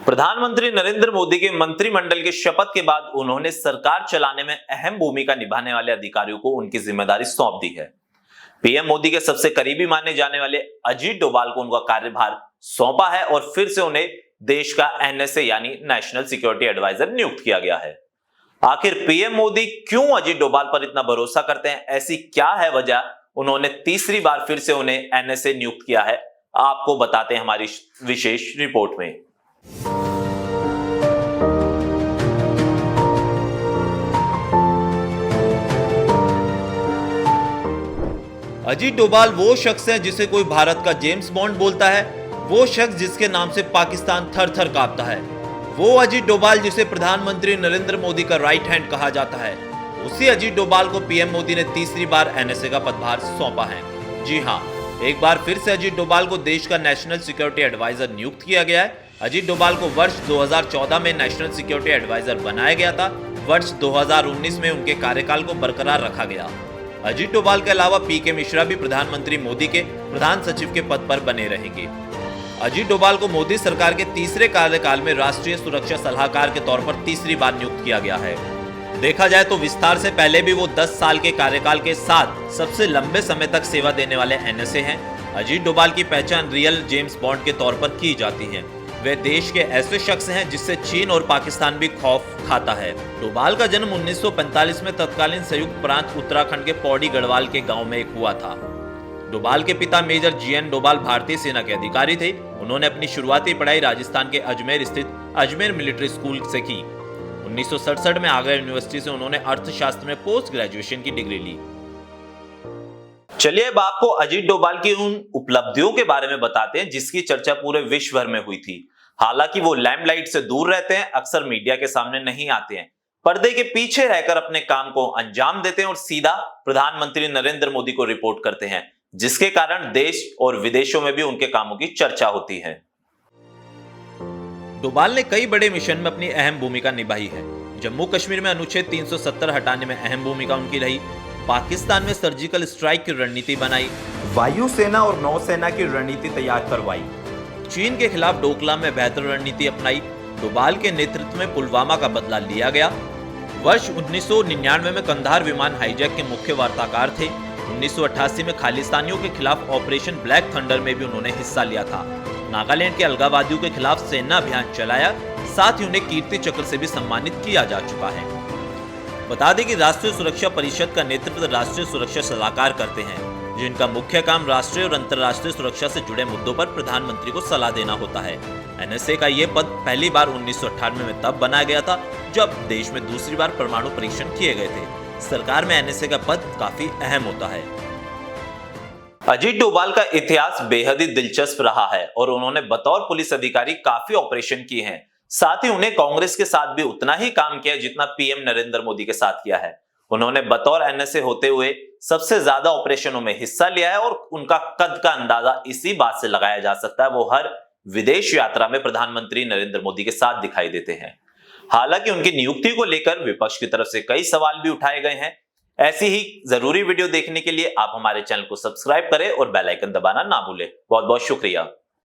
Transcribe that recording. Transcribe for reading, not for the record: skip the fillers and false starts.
प्रधानमंत्री नरेंद्र मोदी के मंत्रिमंडल के शपथ के बाद उन्होंने सरकार चलाने में अहम भूमिका निभाने वाले अधिकारियों को उनकी जिम्मेदारी सौंप दी है। पीएम मोदी के सबसे करीबी माने जाने वाले अजीत डोभाल को उनका कार्यभार सौंपा है और फिर से उन्हें देश का एनएसए यानी नेशनल सिक्योरिटी एडवाइजर नियुक्त किया गया है। आखिर पीएम मोदी क्यों अजीत डोभाल पर इतना भरोसा करते हैं, ऐसी क्या है वजह उन्होंने तीसरी बार फिर से उन्हें एनएसए नियुक्त किया है, आपको बताते हैं हमारी विशेष रिपोर्ट में। अजीत डोभाल वो शख्स है जिसे कोई भारत का जेम्स बॉन्ड बोलता है, वो शख्स जिसके नाम से पाकिस्तान थर थर कांपता है, वो अजीत डोभाल जिसे प्रधानमंत्री नरेंद्र मोदी का राइट हैंड कहा जाता है। उसी अजीत डोभाल को पीएम मोदी ने तीसरी बार एनएसए का पदभार सौंपा है। जी हां, एक बार फिर से अजीत डोभाल को देश का नेशनल सिक्योरिटी एडवाइजर नियुक्त किया गया है। अजीत डोभाल को वर्ष 2014 में नेशनल सिक्योरिटी एडवाइजर बनाया गया था। वर्ष 2019 में उनके कार्यकाल को बरकरार रखा गया। अजीत डोभाल के अलावा पीके मिश्रा भी प्रधानमंत्री मोदी के प्रधान सचिव के पद पर बने रहेंगे। अजीत डोभाल को मोदी सरकार के तीसरे कार्यकाल में राष्ट्रीय सुरक्षा सलाहकार के तौर पर तीसरी बार नियुक्त किया गया है। देखा जाए तो विस्तार से पहले भी वो 10 साल के कार्यकाल के साथ सबसे लंबे समय तक सेवा देने वाले एनएसए हैं। अजीत डोभाल की पहचान रियल जेम्स बॉन्ड के तौर पर की जाती है। वे देश के ऐसे शख्स हैं जिससे चीन और पाकिस्तान भी खौफ खाता है। डोभाल का जन्म 1945 में तत्कालीन संयुक्त प्रांत उत्तराखंड के पौड़ी गढ़वाल के गांव में हुआ था। डोभाल के पिता मेजर जीएन डोभाल भारतीय सेना के अधिकारी थे। उन्होंने अपनी शुरुआती पढ़ाई राजस्थान के अजमेर स्थित अजमेर मिलिट्री स्कूल से की। 1967 में आगरा यूनिवर्सिटी से उन्होंने अर्थशास्त्र में पोस्ट ग्रेजुएशन की डिग्री ली। चलिए अब आपको अजीत डोभाल की उन उपलब्धियों के बारे में बताते हैं जिसकी चर्चा पूरे विश्व भर में हुई थी। हालांकि वो लाइमलाइट से दूर रहते हैं, अक्सर मीडिया के सामने नहीं आते हैं, पर्दे के पीछे रहकर अपने काम को अंजाम देते हैं और सीधा प्रधानमंत्री नरेंद्र मोदी को रिपोर्ट करते हैं, जिसके कारण देश और विदेशों में भी उनके कामों की चर्चा होती है। डोभाल ने कई बड़े मिशन में अपनी अहम भूमिका निभाई है। जम्मू कश्मीर में अनुच्छेद 370 हटाने में अहम भूमिका उनकी रही। पाकिस्तान में सर्जिकल स्ट्राइक की रणनीति बनाई, वायुसेना और नौसेना की रणनीति तैयार करवाई, चीन के खिलाफ डोकलाम में बेहतर रणनीति अपनाई। डोभाल के नेतृत्व में पुलवामा का बदला लिया गया। वर्ष 1999 में कंधार विमान हाईजैक के मुख्य वार्ताकार थे। 1988 में खालिस्तानियों के खिलाफ ऑपरेशन ब्लैक थंडर में भी उन्होंने हिस्सा लिया था। नागालैंड के अलगाववादियों के खिलाफ सेना अभियान चलाया। साथ ही उन्हें कीर्ति चक्र से भी सम्मानित किया जा चुका है। बता दें कि राष्ट्रीय सुरक्षा परिषद का नेतृत्व राष्ट्रीय सुरक्षा सलाहकार करते हैं, जिनका मुख्य काम राष्ट्रीय और अंतर्राष्ट्रीय सुरक्षा से जुड़े मुद्दों पर प्रधानमंत्री को सलाह देना होता है। एनएसए का यह पद पहली बार 1998 में तब बनाया गया था जब देश में दूसरी बार परमाणु परीक्षण किए गए थे। सरकार में एनएसए का पद काफी अहम होता है। अजीत डोभाल का इतिहास बेहद ही दिलचस्प रहा है और उन्होंने बतौर पुलिस अधिकारी काफी ऑपरेशन किए हैं। साथ ही उन्हें कांग्रेस के साथ भी उतना ही काम किया जितना पीएम नरेंद्र मोदी के साथ किया है। उन्होंने बतौर एनएसए होते हुए सबसे ज्यादा ऑपरेशनों में हिस्सा लिया है और उनका कद का अंदाजा इसी बात से लगाया जा सकता है, वो हर विदेश यात्रा में प्रधानमंत्री नरेंद्र मोदी के साथ दिखाई देते हैं। हालांकि उनकी नियुक्ति को लेकर विपक्ष की तरफ से कई सवाल भी उठाए गए हैं। ऐसी ही जरूरी वीडियो देखने के लिए आप हमारे चैनल को सब्सक्राइब करें और बेल आइकन दबाना ना भूलें। बहुत बहुत शुक्रिया।